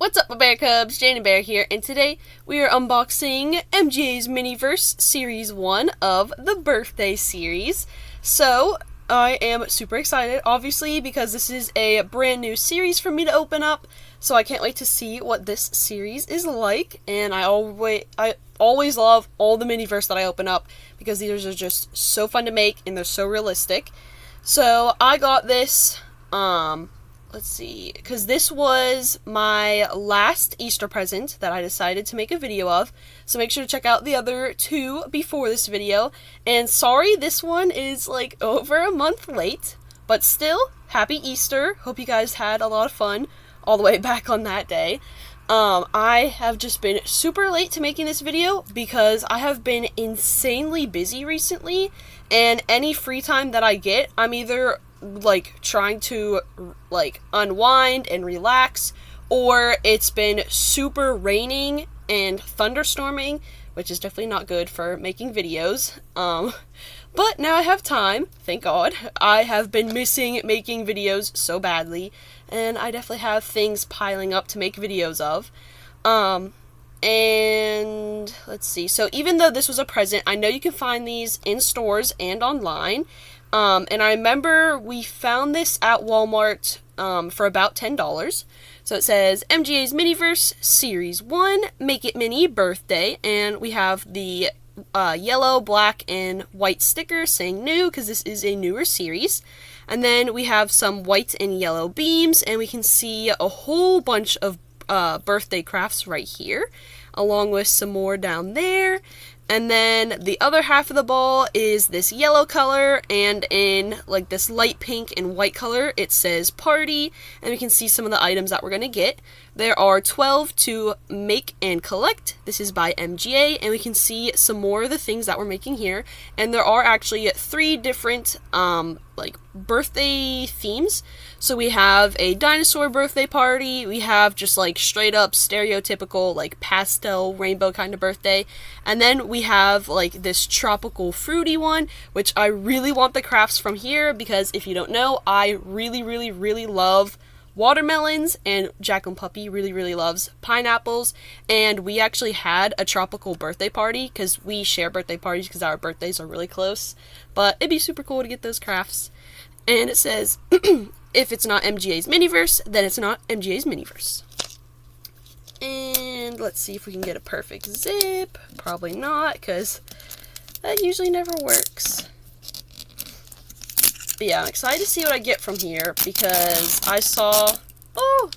What's up, my bear cubs? Jane and Bear here, and today we are unboxing MGA's Miniverse Series 1 of the Birthday series. So, I am super excited, obviously, because this is a brand new series for me to open up, so I can't wait to see what this series is like, and I always love all the Miniverse that I open up, because these are just so fun to make, and they're so realistic. So, I got this, let's see, because this was my last Easter present that I decided to make a video of, so make sure to check out the other two before this video, and sorry this one is like over a month late, but still, happy Easter, hope you guys had a lot of fun all the way back on that day. I have just been super late to making this video because I have been insanely busy recently, and any free time that I get, I'm either like trying to like unwind and relax, or it's been super raining and thunderstorming, which is definitely not good for making videos. But now I have time, thank God. I have been missing making videos so badly, and I definitely have things piling up to make videos of. And let's see, so even though this was a present, I know you can find these in stores and online. And I remember we found this at Walmart for about $10. So it says MGA's Miniverse Series 1, Make It Mini Birthday, and we have the yellow, black, and white sticker saying new, because this is a newer series. And then we have some white and yellow beams, and we can see a whole bunch of birthday crafts right here, along with some more down there. And then the other half of the ball is this yellow color, and in like this light pink and white color it says party, and we can see some of the items that we're going to get. There are 12 to make and collect. This is by MGA, and we can see some more of the things that we're making here. And there are actually 3 different like birthday themes. So we have a dinosaur birthday party, we have just like straight up stereotypical like pastel rainbow kind of birthday, and then we have like this tropical fruity one, which I really want the crafts from here, because if you don't know, I really love watermelons, and Jack and Puppy really loves pineapples, and we actually had a tropical birthday party because we share birthday parties because our birthdays are really close. But it'd be super cool to get those crafts. And it says if it's not MGA's Miniverse, then it's not MGA's Miniverse. And let's see if we can get a perfect zip. Probably not, because that usually never works. But yeah, I'm excited to see what I get from here, because I saw,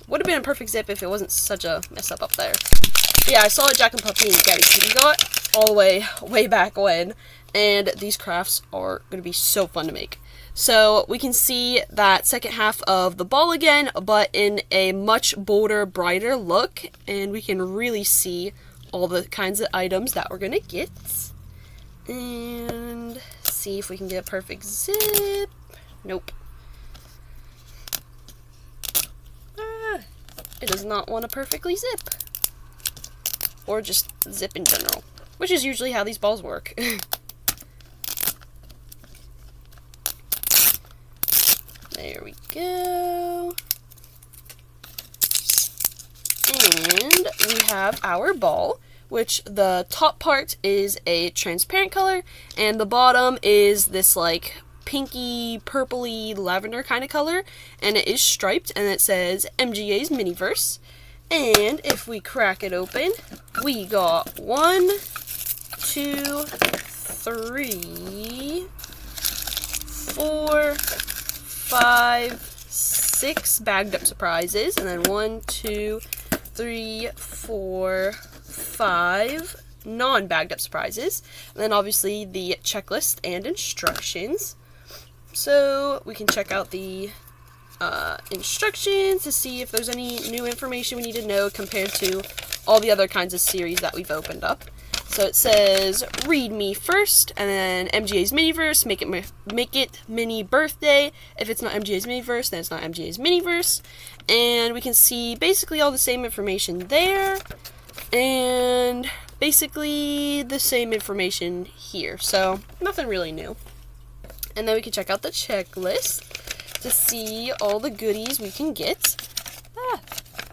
would have been a perfect zip if it wasn't such a mess up there. But yeah, I saw a Jack and Puppy and Gabby Kitty got all the way back when, and these crafts are going to be so fun to make. So we can see that second half of the ball again, but in a much bolder, brighter look, and we can really see all the kinds of items that we're going to get. And see if we can get a perfect zip. Nope. It does not want to perfectly zip. Or just zip in general, which is usually how these balls work. There we go. And we have our ball, which the top part is a transparent color, and the bottom is this like pinky, purpley, lavender kind of color, and it is striped, and it says MGA's Miniverse. And if we crack it open, we got 1, 2, 3, 4, 5, 6 bagged up surprises, and then 1, 2, 3, 4, 5 non-bagged up surprises, and then obviously the checklist and instructions. So we can check out the instructions to see if there's any new information we need to know compared to all the other kinds of series that we've opened up. So it says, read me first, and then MGA's Miniverse, make it mini birthday. If it's not MGA's Miniverse, then it's not MGA's Miniverse. And we can see basically all the same information there, and basically the same information here. So nothing really new. And then we can check out the checklist to see all the goodies we can get.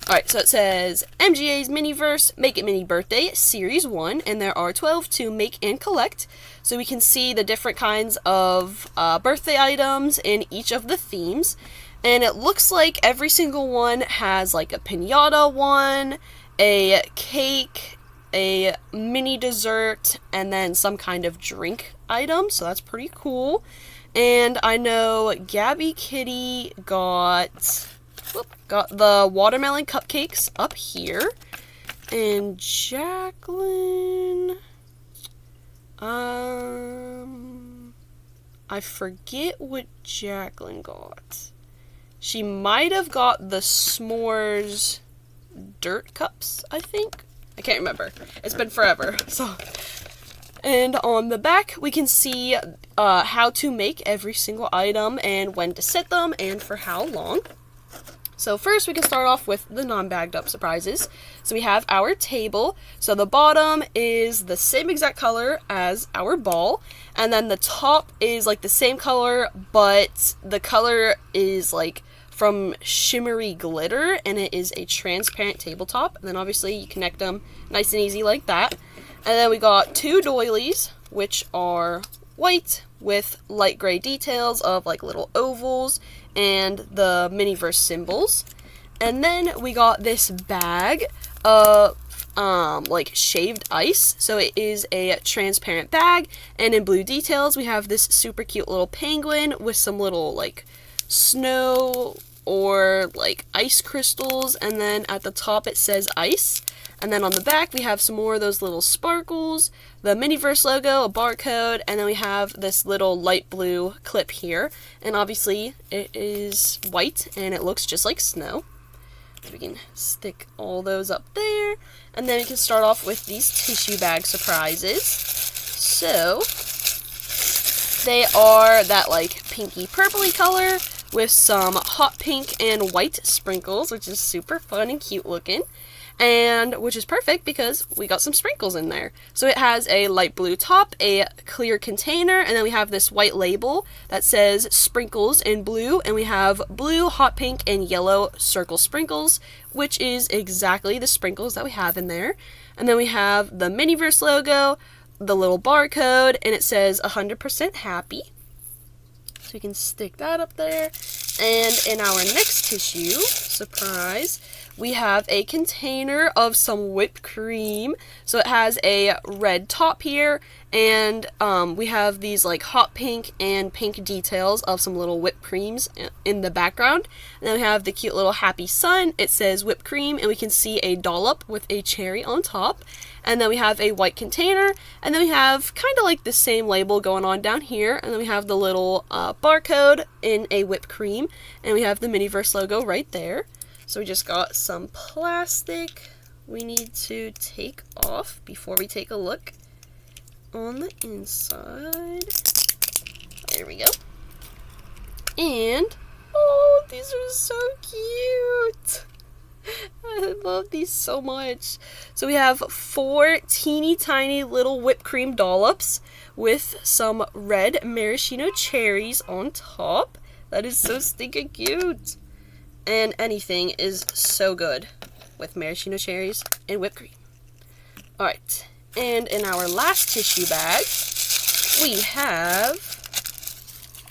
Alright, so it says MGA's Miniverse Make It Mini Birthday Series 1, and there are 12 to make and collect. So we can see the different kinds of birthday items in each of the themes. And it looks like every single one has like a piñata one, a cake, a mini dessert, and then some kind of drink item. So that's pretty cool. And I know Gabby Kitty got the watermelon cupcakes up here. And Jacqueline, I forget what Jacqueline got. She might have got the s'mores dirt cups, I think. I can't remember. It's been forever. So, and on the back, we can see how to make every single item and when to set them and for how long. So first, we can start off with the non-bagged up surprises. So we have our table. So the bottom is the same exact color as our ball. And then the top is like the same color, but the color is like from shimmery glitter, and it is a transparent tabletop. And then obviously you connect them nice and easy like that. And then we got two doilies, which are white with light gray details of like little ovals and the Miniverse symbols. And then we got this bag of like shaved ice. So it is a transparent bag, and in blue details we have this super cute little penguin with some little like snow or like ice crystals, and then at the top it says ice. And then on the back we have some more of those little sparkles, the Miniverse logo, a barcode, and then we have this little light blue clip here. And obviously it is white and it looks just like snow. So we can stick all those up there. And then we can start off with these tissue bag surprises. So they are that like pinky purpley color with some hot pink and white sprinkles, which is super fun and cute looking. And which is perfect because we got some sprinkles in there. So it has a light blue top, a clear container, and then we have this white label that says sprinkles in blue, and we have blue, hot pink, and yellow circle sprinkles, which is exactly the sprinkles that we have in there. And then we have the Miniverse logo, the little barcode, and it says 100% happy. So we can stick that up there. And in our next tissue surprise, we have a container of some whipped cream. So it has a red top here, and we have these like hot pink and pink details of some little whipped creams in the background. And then we have the cute little happy sun. It says whipped cream, and we can see a dollop with a cherry on top. And then we have a white container, and then we have kind of like the same label going on down here, and then we have the little barcode in a whipped cream, and we have the Miniverse logo right there. So we just got some plastic we need to take off before we take a look on the inside. There we go. And, oh, these are so cute. I love these so much. So we have 4 teeny tiny little whipped cream dollops with some red maraschino cherries on top. That is so stinking cute. And anything is so good with maraschino cherries and whipped cream. Alright, and in our last tissue bag, we have,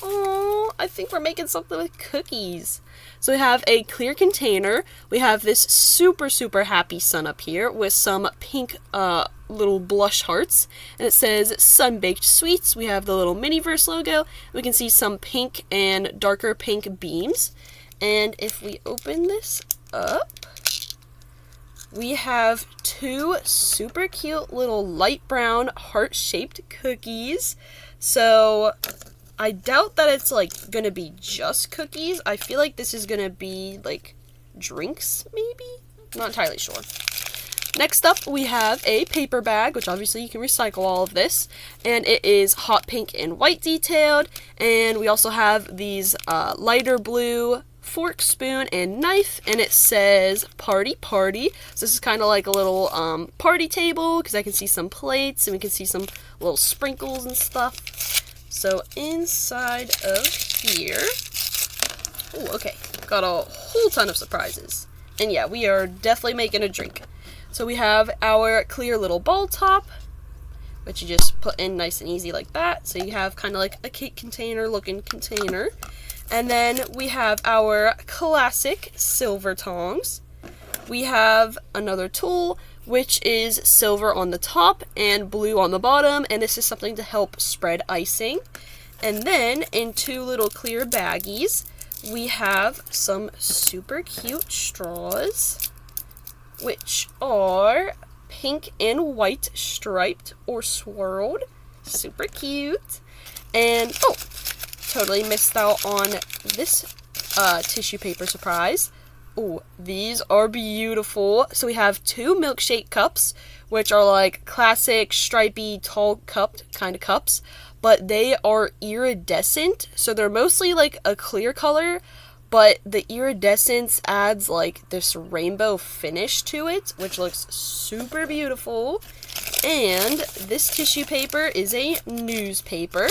oh, I think we're making something with cookies. So we have a clear container. We have this super, super happy sun up here with some pink little blush hearts. And it says sun-baked sweets. We have the little Miniverse logo. We can see some pink and darker pink beams. And if we open this up, we have 2 super cute little light brown heart-shaped cookies. So I doubt that it's like gonna be just cookies. I feel like this is gonna be like drinks, maybe? I'm not entirely sure. Next up, we have a paper bag, which obviously you can recycle all of this, and it is hot pink and white detailed. And we also have these lighter blue fork, spoon, and knife, and it says party party. So this is kind of like a little party table, because I can see some plates and we can see some little sprinkles and stuff. So inside of here, oh, okay, got a whole ton of surprises. And yeah, we are definitely making a drink. So we have our clear little ball top, which you just put in nice and easy like that. So you have kind of like a cake container looking container. And then we have our classic silver tongs. We have another tool, which is silver on the top and blue on the bottom, and this is something to help spread icing. And then in two little clear baggies, we have some super cute straws, which are pink and white striped or swirled. Super cute. And, oh, totally missed out on this tissue paper surprise. Oh, these are beautiful. So we have two milkshake cups, which are like classic stripy tall cupped kind of cups, but they are iridescent. So they're mostly like a clear color, but the iridescence adds like this rainbow finish to it, which looks super beautiful. And this tissue paper is a newspaper.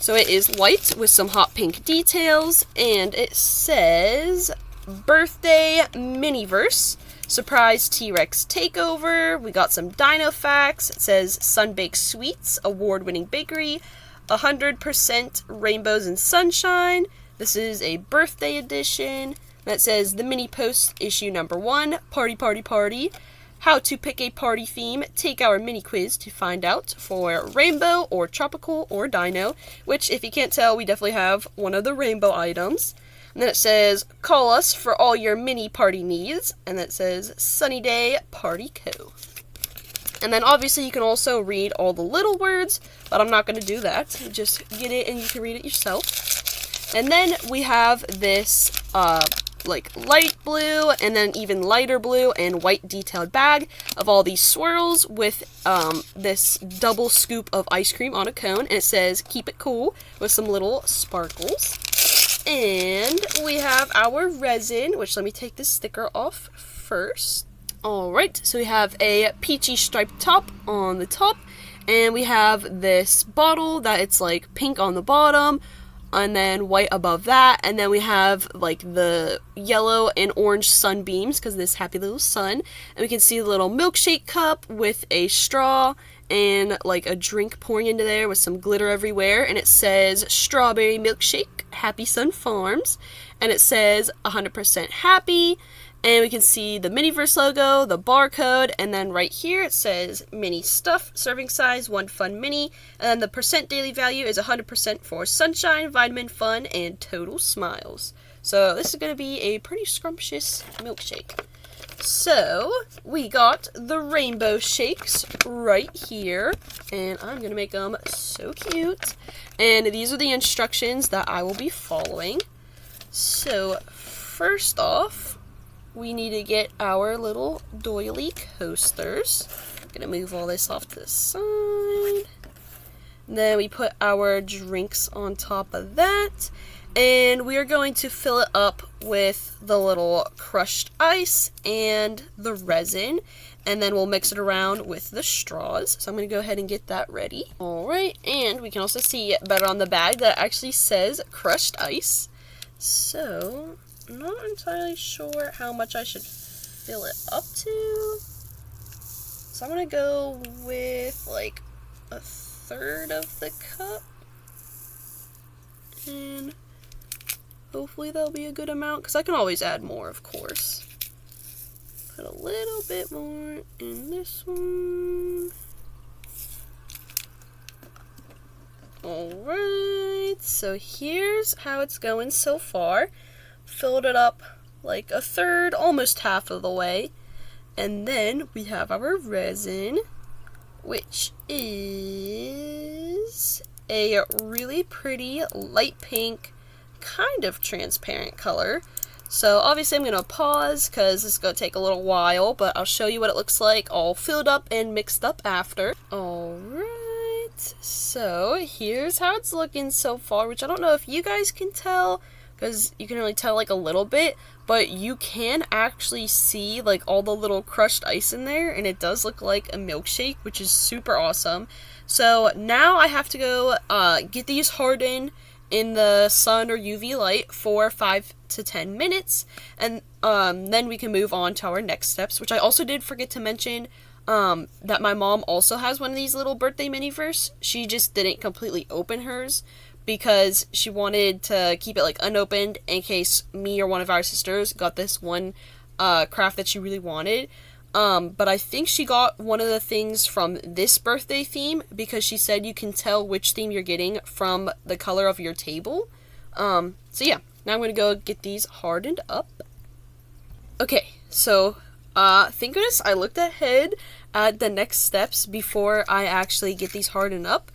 So it is white with some hot pink details, and it says Birthday Miniverse, Surprise T-Rex Takeover. We got some dino facts. It says Sunbaked Sweets, award-winning bakery, 100% rainbows and sunshine. This is a birthday edition. That says the mini post issue number 1, Party Party Party. How to pick a party theme. Take our mini quiz to find out for rainbow or tropical or dino, which if you can't tell, we definitely have one of the rainbow items. And then it says, call us for all your mini party needs. And then it says, Sunny Day Party Co. And then obviously you can also read all the little words, but I'm not going to do that. Just get it and you can read it yourself. And then we have this, like light blue and then even lighter blue and white detailed bag of all these swirls with this double scoop of ice cream on a cone. And it says, keep it cool, with some little sparkles. And we have our resin, which let me take this sticker off first. Alright, so we have a peachy striped top on the top, and we have this bottle that it's like pink on the bottom, and then white above that, and then we have like the yellow and orange sunbeams because of this happy little sun, and we can see the little milkshake cup with a straw and like a drink pouring into there with some glitter everywhere, and it says strawberry milkshake, Happy Sun Farms, and it says 100% happy, and we can see the Miniverse logo, the barcode, and then right here it says mini stuff, serving size, 1 fun mini, and then the percent daily value is 100% for sunshine, vitamin, fun, and total smiles. So this is going to be a pretty scrumptious milkshake. So, we got the rainbow shakes right here, and I'm going to make them so cute. And these are the instructions that I will be following. So, first off, we need to get our little doily coasters. I'm going to move all this off to the side. And then we put our drinks on top of that. And we are going to fill it up with the little crushed ice and the resin. And then we'll mix it around with the straws. So I'm going to go ahead and get that ready. Alright, and we can also see it better on the bag that it actually says crushed ice. So, I'm not entirely sure how much I should fill it up to. So I'm going to go with like 1/3 of the cup. And hopefully that'll be a good amount, because I can always add more, of course. Put a little bit more in this one. Alright, so here's how it's going so far. Filled it up like 1/3, almost half of the way. And then we have our resin, which is a really pretty light pink, kind of transparent color. So obviously I'm going to pause because this is going to take a little while, but I'll show you what it looks like all filled up and mixed up after. Alright, so here's how it's looking so far, which I don't know if you guys can tell, because you can only tell like a little bit, but you can actually see like all the little crushed ice in there, and it does look like a milkshake, which is super awesome. So now I have to go get these hardened in the sun or UV light for 5 to 10 minutes, and then we can move on to our next steps, which I also did forget to mention, that my mom also has one of these little birthday mini-verse. She just didn't completely open hers because she wanted to keep it like unopened in case me or one of our sisters got this one craft that she really wanted. But I think she got one of the things from this birthday theme because she said you can tell which theme you're getting from the color of your table. So yeah, now I'm going to go get these hardened up. Okay, so thank goodness I looked ahead at the next steps before I actually get these hardened up,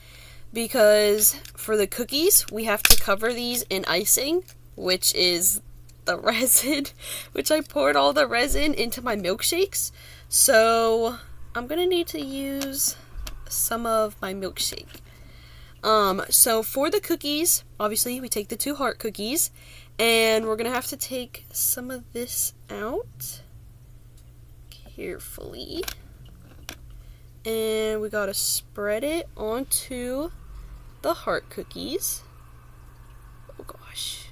because for the cookies, we have to cover these in icing, which is the resin, which I poured all the resin into my milkshakes. So I'm gonna need to use some of my milkshake. So for the cookies, obviously we take the 2 heart cookies, and we're gonna have to take some of this out carefully, and we gotta spread it onto the heart cookies. Oh gosh,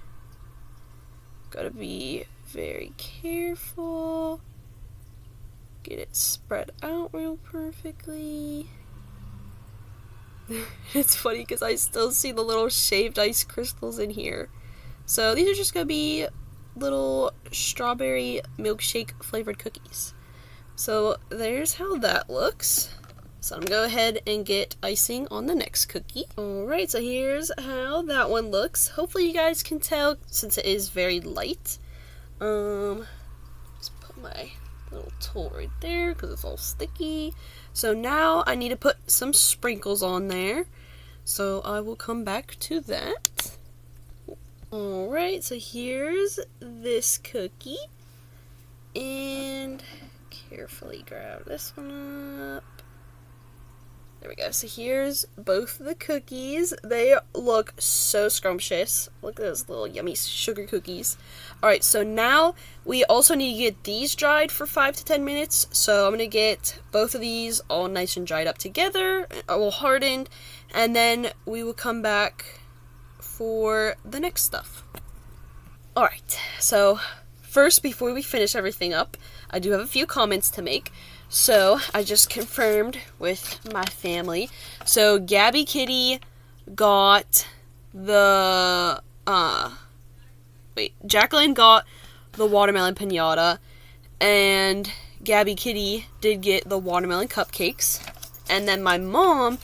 gotta be very careful. Get it spread out real perfectly. It's funny because I still see the little shaved ice crystals in here. So these are just gonna be little strawberry milkshake flavored cookies. So there's how that looks. So I'm gonna go ahead and get icing on the next cookie. Alright, so here's how that one looks. Hopefully you guys can tell since it is very light. Just put my little tool right there because it's all sticky. So now I need to put some sprinkles on there. So I will come back to that. Alright, so here's this cookie. And carefully grab this one up. There we go. So here's both the cookies. They look so scrumptious. Look at those little yummy sugar cookies. Alright, so now we also need to get these dried for 5 to 10 minutes. So I'm going to get both of these all nice and dried up together, all hardened, and then we will come back for the next stuff. Alright, so first, before we finish everything up, I do have a few comments to make. So, I just confirmed with my family. So, Gabby Kitty got the, Jacqueline got the watermelon piñata, and Gabby Kitty did get the watermelon cupcakes. And then my mom,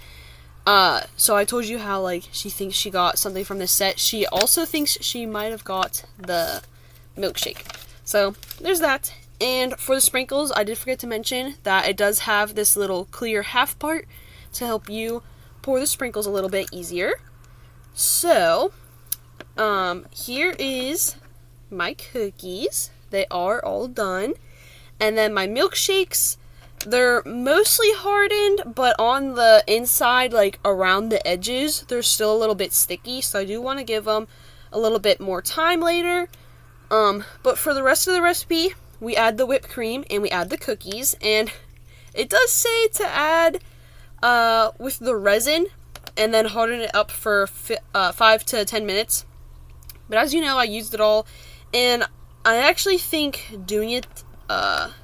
so I told you how, like, she thinks she got something from this set. She also thinks she might have got the milkshake. So, there's that. And for the sprinkles, I did forget to mention that it does have this little clear half part to help you pour the sprinkles a little bit easier. So, here is my cookies. They are all done. And then my milkshakes, they're mostly hardened, but on the inside, like around the edges, they're still a little bit sticky. So I do want to give them a little bit more time later. But for the rest of the recipe, we add the whipped cream and we add the cookies, and it does say to add with the resin and then harden it up for 5 to 10 minutes. But as you know, I used it all, and I actually think doing it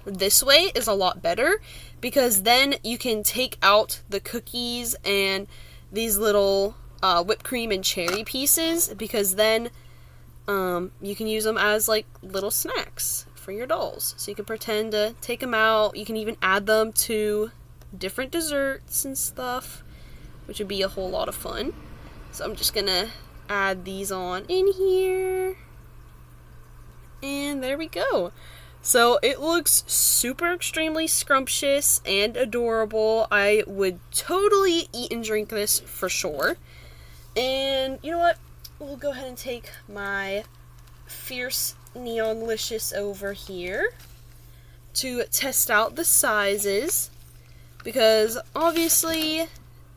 this way is a lot better, because then you can take out the cookies and these little whipped cream and cherry pieces, because then you can use them as like little snacks for your dolls. So you can pretend to take them out. You can even add them to different desserts and stuff, which would be a whole lot of fun. So I'm just gonna add these on in here, and there we go. So it looks super extremely scrumptious and adorable. I would totally eat and drink this for sure. And you know what? We'll go ahead and take my Fierce Neonlicious over here to test out the sizes, because obviously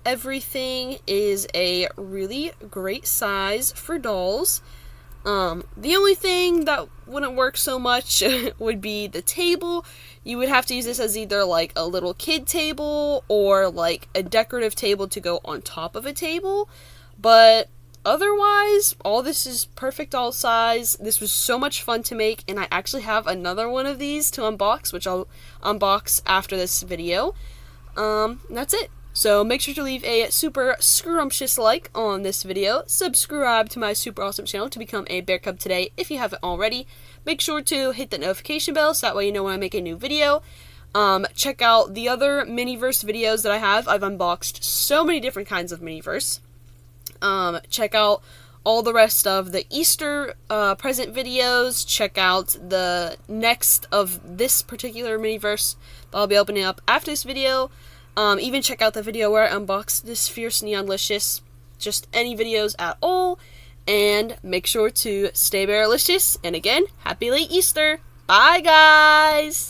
everything is a really great size for dolls. The only thing that wouldn't work so much would be the table. You would have to use this as either like a little kid table or like a decorative table to go on top of a table. But otherwise, all this is perfect all size. This was so much fun to make, and I actually have another one of these to unbox, which I'll unbox after this video. That's it. So make sure to leave a super scrumptious like on this video. Subscribe to my super awesome channel to become a Bear Cub today if you haven't already. Make sure to hit the notification bell so that way you know when I make a new video. Check out the other Miniverse videos that I have. I've unboxed so many different kinds of Miniverse. Check out all the rest of the Easter present videos. Check out the next of this particular Miniverse that I'll be opening up after this video. Even check out the video where I unboxed this Fierce Neonlicious. Just any videos at all. And make sure to stay Bearlicious. And again, happy late Easter. Bye, guys!